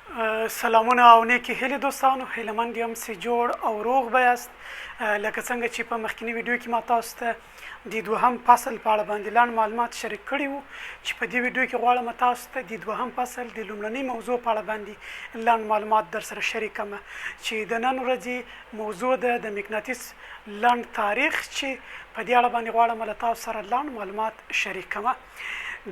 سلامونه او نیکی هیلې دوستانو، هیلهمند یم چې جوړ او روغ به یاست. لکه څنګه چې په مخکینی ویډیو کې ما تاسو ته د دوهم فصل په اړه باندې لاند معلومات شریک کړي وو، چې په دې ویډیو کې غواړم تاسو ته د دوهم فصل د لومړنۍ موضوع په اړه باندې لاند معلومات در سره شریک کړم، چې د نن ورځې موضوع ده د مقناطیس لاند تاریخ، چې په دې اړه باندې غواړم له تاسو سره لاند معلومات شریک کړم.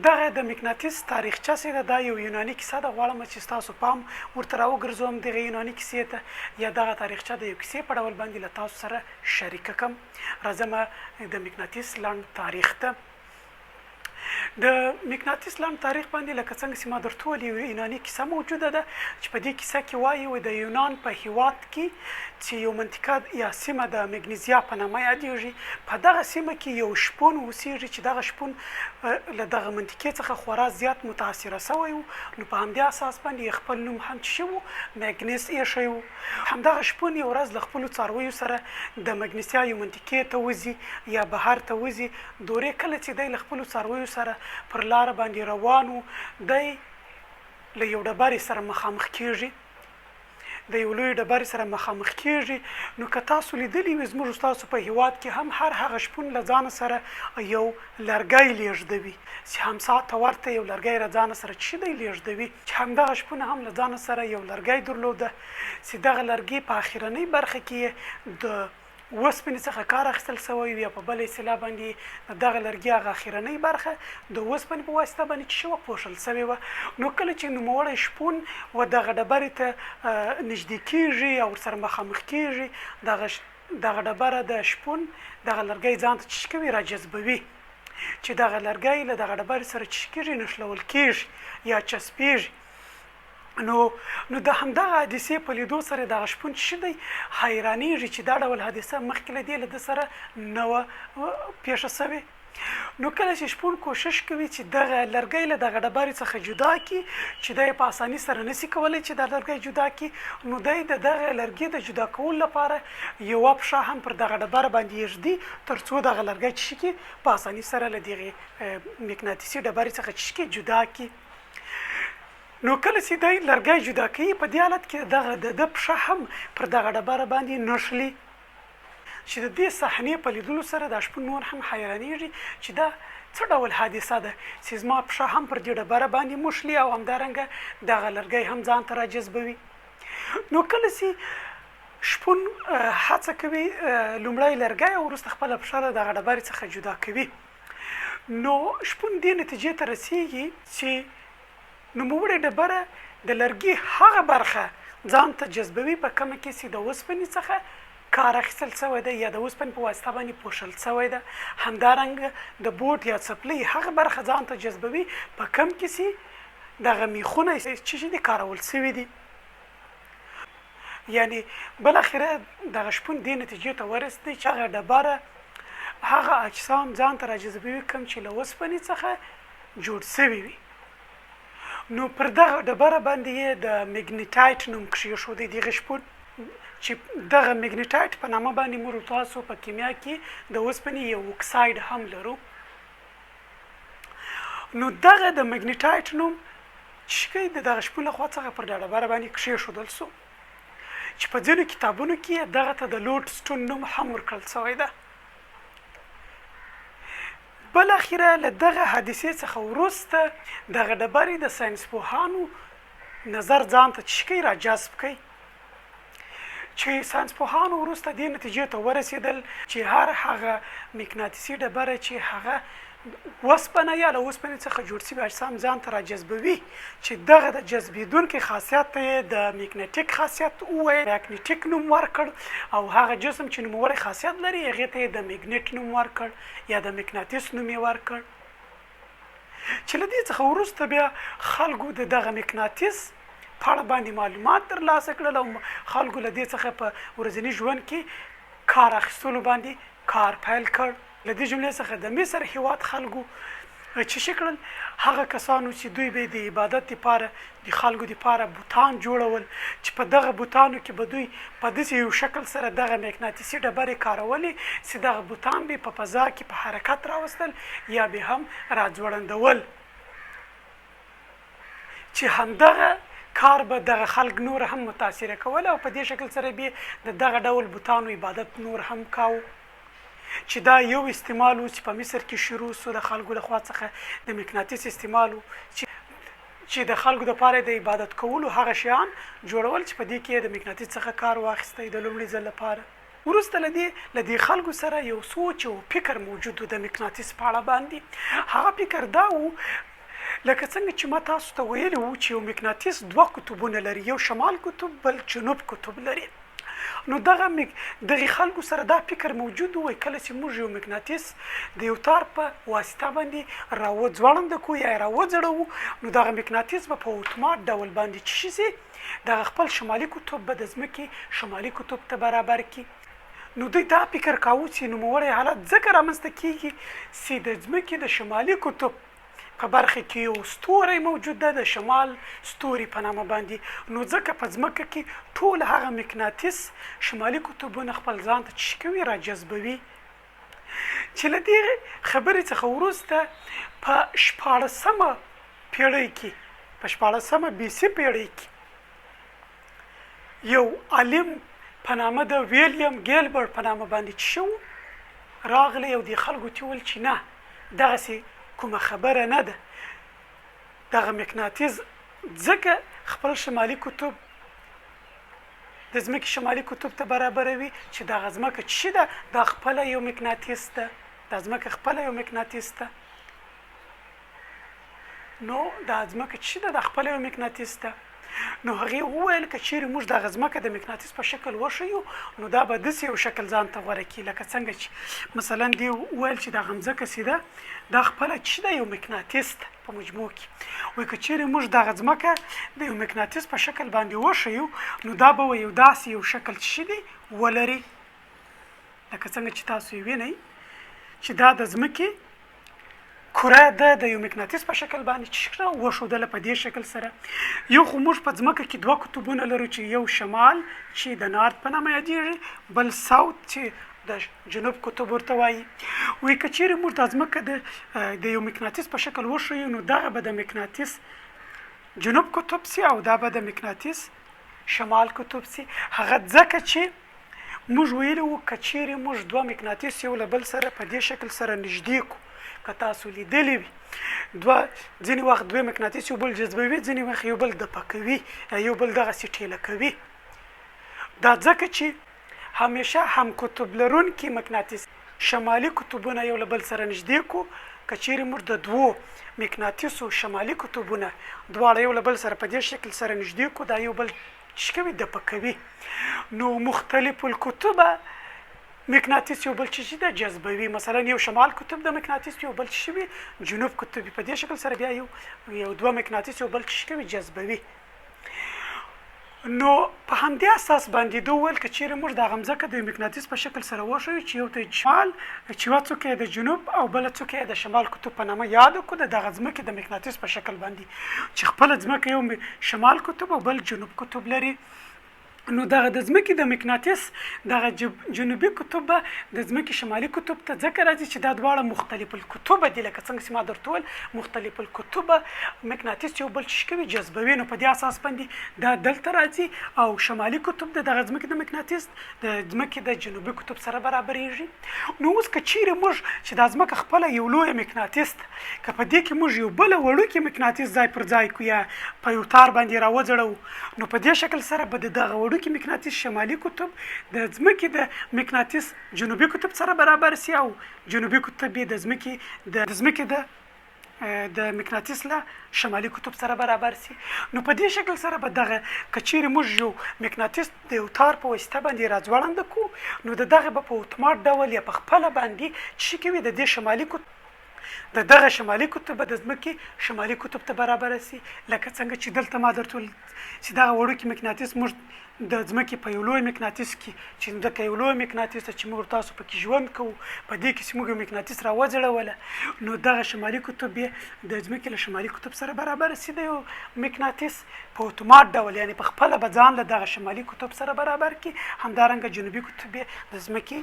دغه د مقناطیس تاریخچه چې ده دا یو یوناني کیسه ده. غواړم چې تاسو پام ورته راوګرځوم دغه یوناني کیسې ته، یا دغه تاریخچه د یو کیسې په ډول باندې له تاسو سره شریکه کړم. راځم د مقناطیس لاند تاریخ ته. د مقناطیس لاند تاریخ باندې لکه څنګه چې ما درته ویلي یو یوناني کیسه موجوده ده، چې په دې کیسه کې وایي د یونان په هیواد کې چې یو منطقه یا سیمه د مګنیزیا په نامه یادیږي. په دغه سیمه کې یو شپون اوسیږي چې دغه شپون له دغه منطقې څخه خورا زیات متاثره شوی و، نو په همدې اساس باندې خپل نوم هم چې شو مګنیس ایښی و. همدغه شپون یو ورځ له خپلو څارویو سره د مګنیسیا یو منطقې ته وځي یا بهر ته وځي. دورې کله چې دی له خپلو څارویو سره پر لاره باندې روان و، دی له یو ډبرې سره مخامخ کیږي، د یو لوی ډبرې سره مخامخ کیږي. نو که تاسو لیدلی وي زموږ ستاسو په هیواد کې هم هر هغه شپون له ځانه سره یو لرګی لیږدوي، چې همسا ته ورته یو لرګی له ځانه سره چې دی لیږدوي، چې همدغه شپون هم له ځانه سره یو لرګی درلوده، چې دغه لرګي په اخرنۍ برخه کې د اوسپنې څخه کار اخیستل شوی وي، یا په بله اصطلاح باندې دغه لرګي هغه اخرنۍ برخه د اوسپنې په واسطه باندې چې شوه پوښل شوې وه. نو کله چې نوموړی شپون و دغه ډبرې ته نږدې کیږي او ورسره مخامخ کیږي، دغه ډبره د شپون دغه لرګی ځان ته چش کوي، راجذبوي، چې دغه لرګی له دغه ډبرې سره چش کیږي، نښلول کیږي یا چسپیږي. نو د همدغه حادثې په لیدو سره دغه شپون چې دی حیرانېږي چې دا ډول حادثه مخکې له دې له ده سره نه وه پیښه شوې. نو کله چې شپون کوشش کوي چې دغه لرګی له دغه ډبرې څخه جدا کړي، چې دی په اساني سره نشي کولی چې دا لرګی جدا کړي، نو دی د دغه لرګي د جدا کولو لپاره یوه پښه هم پر دغه ډبره باندې ایږدي، تر څو دغه لرګی چې شي په اساني سره له دغې مقناطیسي ډبرې څخه چې شي جدا کړي. نو کله چې دی لرګی جدا کوي، په دې حالت کې دغه د پښه هم پر دغه ډبره باندې نښلي، چې د دې صحنې په لیدلو سره دا شپون نور هم حیرانېږي چې دا څه ډول حادثه ده چې زما پښه هم پر دې ډبره باندې موښلي او همدارنګه دغه لرګی هم ځان ته راجذبوي. نو کله چې شپون هڅه کوي لومړی لرګی او وروسته خپله پښه له دغه ډبرې څخه جدا کوي، نو شپون دې نتیجې ته رسیږي چې نوموړې ډبره د لرګي هغه برخه ځان ته جذبوي په کومه کې چې د اوسپنې څخه کار اخیستل شوی دی یا د اوسپنې په واسطه باندې پوښل شوی ده. همدارنګه د بوټ یا څپلۍ هغه برخه ځان ته جذبوي په کوم کې چې دغه میخونه چې دي کارول شوي دي. یعنی بالاخره دغه شپون دې نتیجې ته ورسېدی چې هغه ډبره هغه اجسام ځان ته راجذبوي کوم چې له اوسپنې څخه جوړ شوي وي. نو پر دغه ډبره باندې یې د مګنیټایټ نوم کېښودی. دغه شپون چې دغه مګنیټایټ په نامه باندې موږ تاسو په کیمیا کې د اوسپنې یو اکساید هم لرو. نو دغه د مګنیټایټ نوم چې د دغه شپون لخوا څخه پر دغه ډبره باندې کېښودل شو، چې په ځینو کتابونو کې دغه ته د لوډ سټون نوم هم ورکړل شوی ده. بالاخره له دغه حادثې څخه وروسته دغه ډبرې د ساینسپوهانو نظر ځان ته چې کوي راجذب کوي، چې ساینسپوهانو وروسته دې نتیجې ته ورسېدل چې هر هغه مقناطیسي ډبره چې هغه اوسپنه یا له اوسپنې څخه جوړ شوي اجسام ځان ته راجذبوي، چې دغه د جذبېدونکي خاصیت ته یې د مقناطیک خاصیت وویل، مقناطیک نوم ورکړ، او هغه جسم چې نوموړی خاصیت لري هغې ته یې د مګنیټ نوم ورکړ یا د مقناطیس نوم یې ورکړ. چې له دې څخه وروسته بیا خلکو د دغه مقناطیس په اړه باندې معلومات ترلاسه کړل او خلکو له دې څخه په ورځني ژوند کې کار اخیستلو باندې کار پیل کړ. له دې جملې څخه د مصر هیواد خلکو چې کړل هغه کسانو چې دوی به د عبادت لپاره د خلکو لپاره بوتان جوړول، چې په دغه بوتانو کې به دوی په داسې یو شکل سره دغه مقناطیسي ډبرې کارولې چې دغه بوتان به په فضا کې په حرکت راوستل یا به هم راځوړندول، چې همدغه کار به دغه خلک نور هم متاثره کول او په دې شکل سره به د دغه ډول بوتانو عبادت نور هم کاوه چې دا یو استعمال و چې په مصر کې شروع سو د خلکو لخوا څخه د مقناطیس استعمال و چې د خلکو دپاره د عبادت کولو هغه شیان جوړول چې په دې کې د مقناطیس څخه کار واخیستی د لومړي ځل لپاره. وروسته له دې خلکو سره یو سوچ او فکر موجود و د مقناطیس په اړه باندې. هغه فکر دا و لکه څنګه چې ما تاسو ته ویلي وو چې یو مقناطیس دوه قطبونه لري، یو شمال قطب بل جنوب قطب لري. نو دغه خلکو سره دا فکر موجود وي کله چې موږ یو مقناطیس د یو تار په واسطه باندې راوځوړنده کو یا راوځړو نو دغه مقناطیس به په اتومات ډول باندې چی شي دغه خپل شمالي قطب به د ځمکې شمالي قطب ته برابر کی. نو دوی دا فکر کاوه چې نوموړی حالت ځکه رامنځته کیږي چې د ځمکې د شمالي قطب په برخه کې یو ستوری موجود ده د شمال ستوري په نامه باندې. نو ځکه په ځمکه کې ټول هغه مقناطیس شمالي قطبونه خپل ځان ته چی کوي را جذبوي. چې له دې خبرې څخه وروسته په 14مه پیړۍ کې په 14مه BC پیړۍ کې یو عالم په نامه د ویلیام ګیلبرټ په نامه باندې چې شو راغلی او د خلکو ته ویل چې نه دغسې کومه خبره نه ده، دغه مقناطیس ځکه خپل شمالي قطب د ځمکې شمالي قطب ته برابروي چې دغه ځمکه چې ده دا خپله یو مقناطیس ده، دا ځمکه خپله یو مقناطیس ده. نو دا ځمکه چې ده دا خپله یو مقناطیس ده. نو هغې وویل که چیرې موږ دغه ځمکه د مقناطیس په شکل وښیو نو دا به داسې یو شکل ځان ته غوره کړي لکه څنګه چې مثلا دی وویل چې دغه ځمکه سیده دا خپله چې ده یو مقناطیس ده په مجموع کې. وایي که چیرې موږ دغه ځمکه د یو مقناطیس په شکل باندې وښیو نو دا به یو داسې یو شکل چې دی ولري لکه څنګه چې تاسو یې وینئ چې دا د ځمکې کره ده د یو مقناطیس په شکل باندې چې وښودله په دې شکل سره. یو خو موږ په ځمکه کې دوه قطبونه لرو چې یو شمال چې د نارت په نامه یادېږي بل ساوت چې د جنوب قطب ورته وایي. وایي که چیرې موږ دا ځمکه د یو مقناطیس په شکل وښیو نو دغه به د مقناطیس جنوب قطب سي او دا به د مقناطیس شمال قطب سي. هغه ځکه چې موږ ویلي وو که چیرې موږ دوه مقناطیس یو له بل سره په دې شکل سره نږدې کړو که تاسو لیدلی وي ځینې وخت دوی مقناطیس یو بل جذبوي ځینې وخت یو بل دفع کوي یو بل دغسې ټیله کوي. دا ځکه چې همیشه هم قطب لرونکي مقناطیس شمالي قطبونه یو له بل سره نږدې کړو که چیرې موږ د دوو مقناطیسو شمالي قطبونه دواړه یو له بل سره په دې شکل سره نږدې کړو دا یو بل چې کوي دفع کوي. نو مختلف القطبه مقناطیس یو بل چې ده جذبوي. مثلا یو شمال قطب د مقناطیس یو بل چې وي جنوب قطب په دې شکل سره بیا یو دوه مقناطیس یو بل چې کوي جذبوي. نو په همدې اساس باندې دوی ویل که چیرې موږ دغه ځمکه د مقناطیس په شکل سره وښیو چې یو ته شمال چې یوه څوکه یې د جنوب او بله څوکه یې د شمال قطب په نامه یاده کړو د دغه ځمکې د مقناطیس په شکل باندې چې خپله ځمکه یو شمال قطب او بل جنوب قطب لري. نو دغه د ځمکې د مقناطیس دغه جنوبي قطب به د ځمکې شمالي قطب ته ځکه راځي چې دا دواړه مختلف القطبه دي لکه څنګه چې ما درته وویل مختلف القطبه مقناطیس یو بل چې کوي جذبوي. نو په دې اساس باندې دا دلته راځي او شمالي قطب د دغه ځمکې د مقناطیس د ځمکې د جنوبي قطب سره برابرېږي. نو اوس که چیرې موږ چې دا ځمکه خپله یو لویه مقناطیس ده که په دې کې موږ یو بله وړوکې مقناطیس ځای پر ځای کړو یا په یو تار باندې راوځړوو نو په دې شکل سره به د دغه کې مقناطیس شمالي قطب د ځمکې د مقناطیس جنوبي قطب سره برابر سي او جنوبي قطب د ځمکې د مقناطیس له شمالي قطب سره برابر سي. نو په دې شکل سره به دغه که چیرې موږ یو مقناطیس د یو تار په واسطه باندې راځوړنده کړو نو د دغه به په اتومات ډول یا په خپله باندې چې کوي د دې شمالي قطب د دغه شمالي قطب د ځمکې شمالي قطب ته برابر سي. لکه څنګه چې دلته ما درته ویل چې دغه وړوکی مقناطیس موږ د ځمکې په یو لوی مقناطیس کې چې ځکه یو لوی مقناطیس ته چې موږ تاسو پکې ژوند کوو په دې کې چې موږ یو مقناطیس راوځړوله نو دغه شمالي قطب یې د ځمکې له شمالي قطب سره برابر سي د یو مقناطیس په اتومات ډول یعنې په خپله به ځان له دغه شمالي قطب سره برابر کړي. همدارنګه جنوبي قطب یې د ځمکې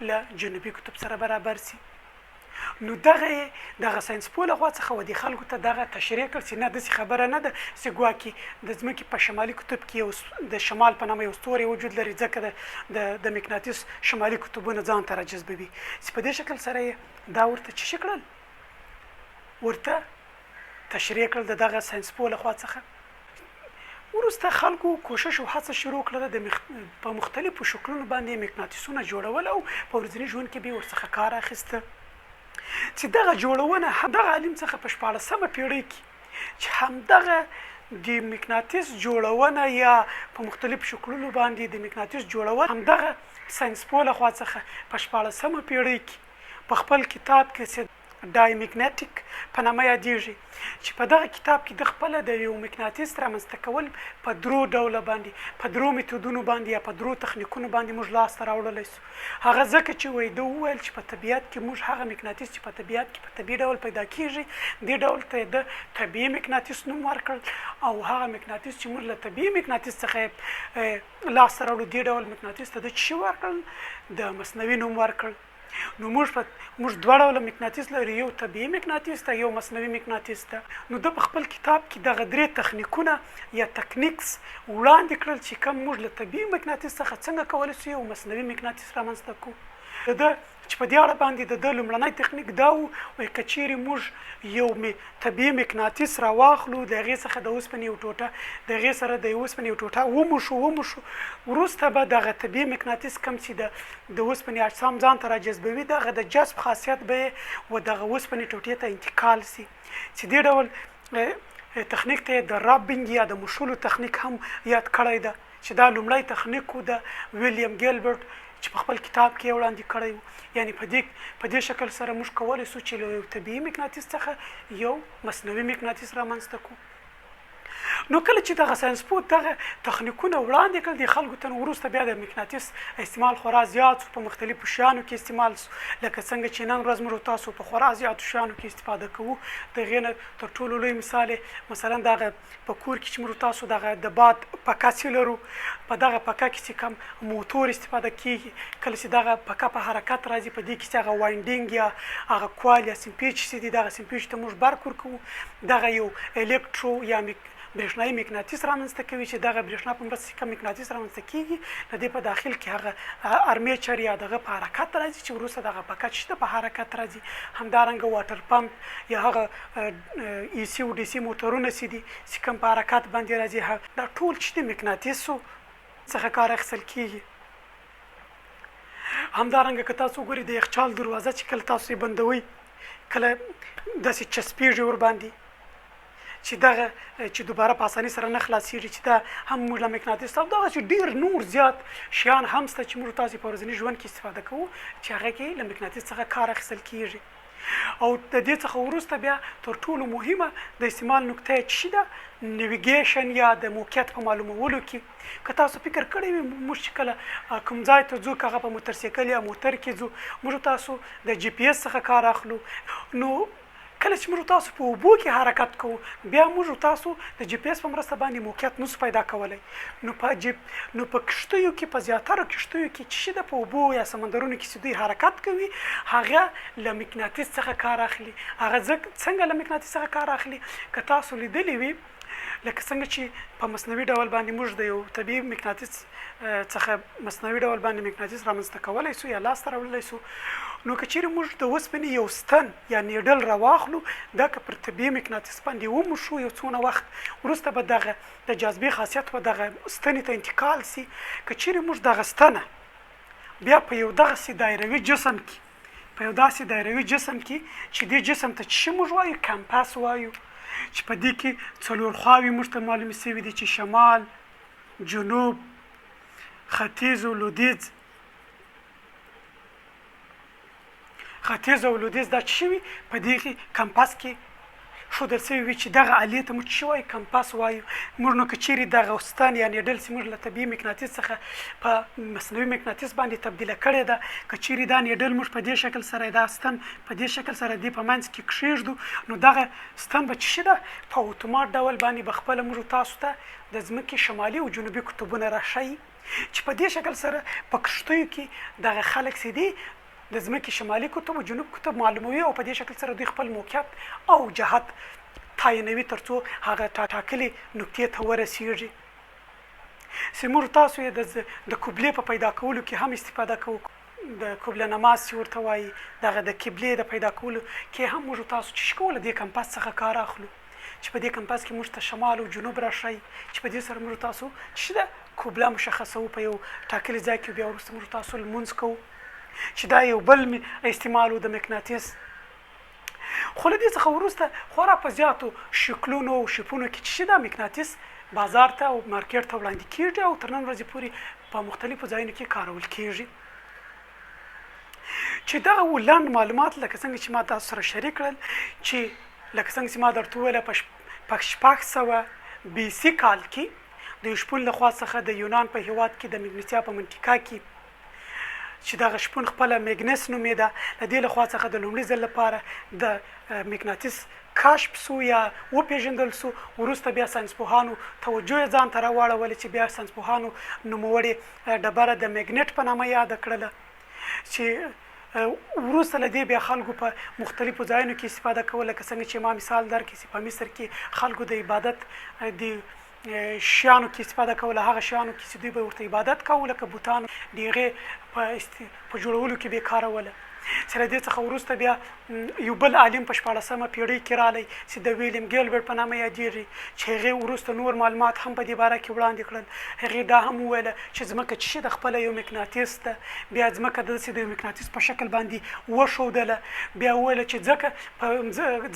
له جنوبي قطب سره برابر سي. نو دغه ساینسپوه لخوا څخه و دې خلکو ته دغه تشریح کړ چې نه داسې خبره نه ده چې ګواکې د ځمکې په شمالي قطب کې د شمال په نامه یو ستوری وجود لري ځکه د مقناطیس شمالي قطبونه ځان ته راجذبوي چې په دې شکل سره یې دا ورته څه کړل ورته تشریح کړل د دغه ساینسپوه لخوا څخه وروسته خلکو کوشش او هڅه شروع کړله په مختلفو شکلونو باندې مقناطیسونه جوړول او په ورځني ژوند کې به ورڅخه کار اخیسته چې دغه جوړونه همدغه علم څخه په 14مه پیړۍ کې چې همدغه د مقناطیس جوړونه یا په مختلفو شکلونو باندې د مقناطیس جوړول همدغه ساینسپوه لخوا څخه په 14مه پیړۍ کې په خپل کتاب کې ډایمګنیټیک په نامه یادیږي چې په دغه کتاب کې د خپل د یو مقناطیس رامنځته کول په درو ډوله باندې په درو میتودونو باندې یا په درو تخنیکونو باندې موږ لاسته راوړلی سو هغه ځکه چې ده وویل چې په طبیعت کې موږ هغه مقناطیس چې په طبیعت کې په طبیعي ډول پیدا کیږي دې ډول ته د طبیعي مقناطیس نوم ورکړل او هغه مقناطیس چې موږ له طبیعي مقناطیس څخه لاسته راوړو دې ډول مقناطیس ته د څه ورکړل د مصنوعي نوم ورکړل نو موږ دوه ډوله مقناطیس لرو یو طبیعي مقناطیس ته یو مصنوعي مقناطیس ته نو د په خپل کتاب کې دغه درې تخنیکونه یا تکنیکس وړاندې کړل چې کوم موږ له طبیعي مقناطیس څخه څنګه کولی شو یو مصنوعي مقناطیس رامنځته کړو د چې په دې اړه باندې د لومړنی تخنیک دا و وایي که چیرې موږ یو طبیعي مقناطیس راواخلو د هغې څخه د اوسپنې یو ټوټه د هغې سره د اوسپنې یو ټوټه وموښو وروسته به دغه طبیعي مقناطیس کوم چې د اوسپنې اجسام ځان ته راجذبوي دغه د جذب خاصیت به یې و دغه اوسپنې ټوټې ته انتقال سي چې دې ډول تخنیک ته د رابینګ یا د مشولو تخنیک هم یاد کړی ده چې دا لومړی تخنیک و د ویلیام ګیلبرټ چې په خپل کتاب کې وړاندې کړی و یعنی په دې شکل سره موږ کولی سو چې له یو طبیعي مقناطیس څخه یو مصنوعي مقناطیس رامنځته کړو نو کله چې دغه ساینسپوه دغه تخنیکونه وړاندې کړل د خلکو ته وروسته بیا د مقناطیس استعمال خورا زیات په مختلفو شیانو کې استعمال لکه څنګه چې نن ورځ موږ تاسو په خورا زیاتو شیانو کې استفاده کوو د هغې نه تر ټولو لوی مثال مثلا دغه په کور کې چې موږ تاسو دغه د باد پکه چې لرو په دغه پکه کې چې کوم موتور استفاده کیږي کله چې دغه پکه په حرکت راځي په دې کې چې هغه واینډینګ یا هغه کوال یا سمپیچ چې دي دغه سمپیچ ته موږ برق ورکوو دغه یو الکترو یا برېښنایي مقناطیس رامنځته کوي چې دغه برېښنا په مرسته چې کوم مقناطیس رامنځته کیږي د دې په داخل کې هغه ارمیچر یا دغه په حرکت راځي چې وروسته دغه پکه چې په حرکت راځي همدارنګه واټر پمپ یا هغه ای سی او ډي سی موټرونه چې کوم په حرکت باندې راځي دا ټول چې د مقناطیسو څخه کار اخیستل کیږي همدارنګه که تاسو وګورئ د یخچال دروازه چې کله تاسو یې بندوئ کله داسې چسپېږي ورباندې چې دغه چې دوباره په اسانۍ سره نه خلاصېږي چې دا هم موږ له مقناطیس او دغسې ډېر نور زیات شیان هم شته چې موږ تاسې په ورځني ژوند کې استفاده کوو چې هغه کې له مقناطیس څخه کار اخیستل کېږي او د دې څخه وروسته بیا تر ټولو مهمه د استعمال نقطه یې څه ده نیویګیشن یا د موقعیت په معلومولو کې که تاسو فکر کړی وي موږ چې کله کوم ځای ته ځو که هغه په موټرسایکل یا موټر کې ځو موږ تاسو د جی پی ایس څخه کار اخلو نو کله چې موږ تاسو په اوبو کې حرکت کوو بیا موږ تاسو د جی پی ایس په مرسته باندې موقعیت نشو پیدا کولی نو په کښتیو کې په زیاتره کښتیو کې چې د په اوبو یا سمندرونو کې چې دوی حرکت کوي هغه له مقناطیس څخه کار اخلي هغه څنګه له مقناطیس څخه کار اخلي که تاسو لیدلی وي لکه څنګه چې په مصنوعي ډول باندې موږ د یو طبیعي مقناطیس څخه مصنوعي ډول باندې مقناطیس رامنځته کولی سو یا لاسته راوړلی سو نو که چیرې موږ د اوسپنې یو ستن یا نیډل راواخلو دا که پر طبیعي مقناطیس باندې وموښو یو څونه وخت وروسته به دغه د جاذبې خاصیت به دغه ستنې ته انتقال سي که چیرې موږ دغه ستنه بیا په یو دغسې دایروي جسم کې په یو داسې دایروي جسم کې چې دې جسم ته څه موږ وایو کمپاس وایو چې په دې کې څلور خواوې موږ ته معلومې شوي دي چې شمال جنوب ختیځ او لویدیځ ختیځ او لویدیځ دا څه وي په دې کمپاس کې ښودل شوي وي چې دغه الې ته موږ څه وایو کمپاس وایو موږ نو که چیرې دغه ستن یا نیډل چې موږ له طبیعي مقناطیس څخه په مصنوعي مقناطیس باندې تبدیله کړې ده که چیرې دا نیډل موږ په دې شکل سره دا ستن په دې شکل سره دې په منځ کې کښېږدو نو دغه ستن به څه ده په اتومات ډول باندې به خپله موږ تاسو ته د ځمکې شمالي او جنوبي قطبونه راښیي چې په دې شکل سره په کښتیو کې دغه خلک چې دي د ځمکې شمالي قطب او جنوب قطب معلوموي او په دې شکل سره دوی خپل موقعیت او جهت تعینوي تر څو هغه ټاکلې نقطې ته ورسیږي. چې موږ تاسو یې د قبلې په پیدا کولو کې هم استفاده کوو، د قبله نماز چې ورته وایي دغه د قبلې د پیدا کولو کې هم موږ تاسو چې کوله د کمپاس څخه کار اخلو چې په دې کمپاس کې موږ ته شمال او جنوب راشي چې په دې سره موږ تاسو چې د قبله مشخصوو په یو ټاکلي ځای کې، بیا وروسته موږ تاسو لمونځ کوو چې دا یو بل استعمال د مقناطیس. خو له دې څخه وروسته خورا په زیاتو شکلونو او شپونو کې چې دا مقناطیس بازار ته او مارکیټ ته وړاندې کېږي او تر نن ورځې پورې په مختلفو ځایونو کې کارول کېږي. چې دغه لنډ معلومات لکه څنګه چې ما تاسو سره شریک کړل چې لکه څنګه چې ما درته وویله په 600 BC کال کې د شپون له خوا څخه د یونان په هېواد کې د مګنیسیا په منطقه کې چې دغه شپون خپله میګنس نومېده، له دې له خوا څخه د لومړي ځل لپاره د مقناطیس کشف سو یا وپېژندل سو. وروسته بیا ساینسپوهانو توجه یې ځان ته راواړولې چې بیا ساینسپوهانو نوموړې ډبره د میګنیټ په نامه یاده کړله چې وروسته له دې بیا خلکو په مختلفو ځایونو کې استفاده کوله. لکه څنګه چې ما مثال درکړي چې په مصر کې خلکو د عبادت د شیانو کې استفاده کوله، هغه شیانو کې چې دوی به ورته عبادت کوو لکه بوتانو د هغې په جوړولو کې به یې کاروله. چې له دې څخه وروسته بیا یو بل عالم په 14مه پیړۍ کې رالی چې د ویلیم ګیلبرټ په نامه یادېږي چې هغې وروسته نور معلومات هم په دې باره کې وړاندې کړل. هغې دا هم وویله چې ځمکه چې د خپله یو مقناطیس ده، بیا ځمکه داسې د یو مقناطیس په شکل باندې وښودله. بیا وویله چې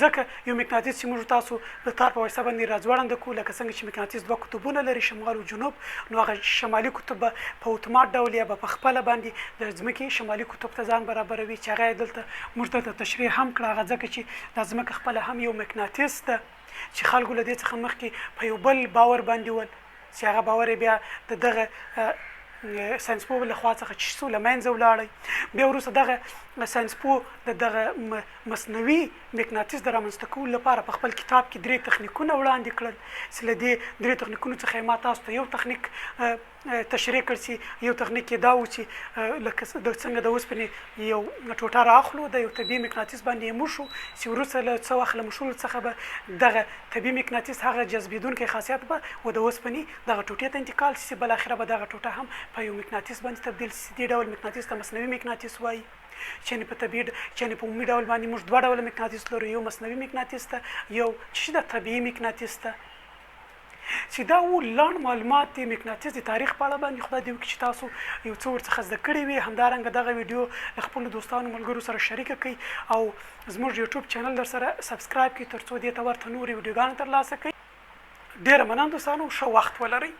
ځکه یو مقناطیس چې موږ تاسو د تار په واسطه باندې راځوړنده کړو، لکه څنګه چې مقناطیس 2 قطبونه لري، شمال او جنوب، نو هغه شمالي قطب به په اتومات ډول یا به په خپله باندې د ځمکې شمالي قطب ته ځان برابروي چې هغه دلته موږ ته تشریح هم کړه. هغه ځکه چې دا ځمکه خپله هم یو مقناطیس ده چې خلکو له دې څخه مخکې په یو بل باور باندې ول چې هغه باور یې بیا د دغه ساینسپوه له خوا څخه چې څو له منځه ولاړی. بیا وروسته دغه ساینسپوه د دغه مصنوعي مقناطیس د رامنځته کولو لپاره په خپل کتاب کې 3 تخنیکونه وړاندې کړل چې له دې 3 تخنیکونو څخه یې ما تاسو ته یو تخنیک تشریح کړ چې یو تخنیک یې دا و چې لکه څنګه د اوسپنې یو ټوټه رااخلو، د یو طبیعي مقناطیس باندې یې موښو چې وروسته له څه وخت له مښلو څخه به دغه طبیعي مقناطیس هغه جذبېدونکی خاصیت به و د اوسپنې دغه ټوټې ته انتقال شي، بالاخره به دغه ټوټه هم په یو مقناطیس باندې تبدیل شي. دې ډول مقناطیس ته مصنوعي مقناطیس وایي چې په عمومي ډول باندې موږ 2 ډوله مقناطیس لرو، یو مصنوعي مقناطیس ته، یو چې د طبیعي مقناطیس ته. چې دا و لنډ معلومات د مقناطیس د تاریخ په اړه باندې. خدای دې وکړي چې تاسو یو څه ورڅخه زده کړي وي. همدارنګه دغه ویډیو له خپلو دوستانو ملګرو سره شریکه کړئ او زموږ یوټیوب چینل در سره سبسکرایب کړئ تر څو دې ته ورته نورې ویډیوګانې ترلاسه کړئ. ډېره مننه دوستانو، ښه وخت ولرئ.